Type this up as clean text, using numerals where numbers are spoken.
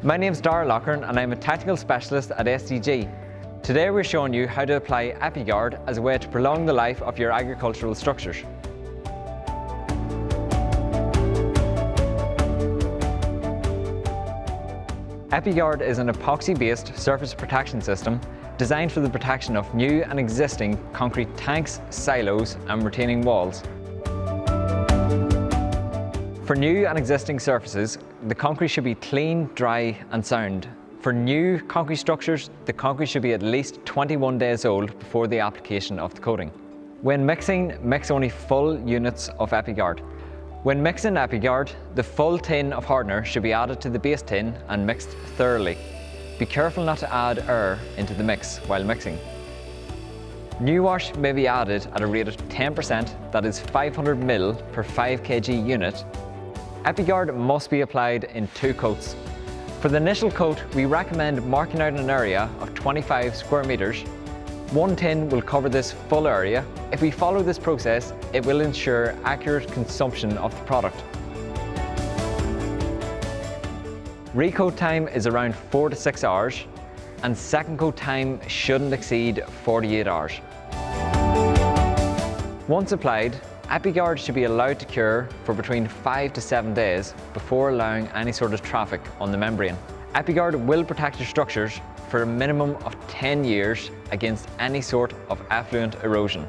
My name is Darragh Loughran and I'm a technical specialist at SDG. Today we're showing you how to apply Epigard as a way to prolong the life of your agricultural structures. Epigard is an epoxy-based surface protection system designed for the protection of new and existing concrete tanks, silos and retaining walls. For new and existing surfaces, the concrete should be clean, dry and sound. For new concrete structures, the concrete should be at least 21 days old before the application of the coating. When mixing, mix only full units of Epigard. When mixing Epigard, the full tin of hardener should be added to the base tin and mixed thoroughly. Be careful not to add air into the mix while mixing. New wash may be added at a rate of 10%, that is 500 ml per 5 kg unit. Epigard must be applied in 2 coats. For the initial coat, we recommend marking out an area of 25 square meters. 1 tin will cover this full area. If we follow this process, it will ensure accurate consumption of the product. Recoat time is around 4 to 6 hours, and second coat time shouldn't exceed 48 hours. Once applied, Epigard should be allowed to cure for between 5 to 7 days before allowing any sort of traffic on the membrane. Epigard will protect your structures for a minimum of 10 years against any sort of effluent erosion.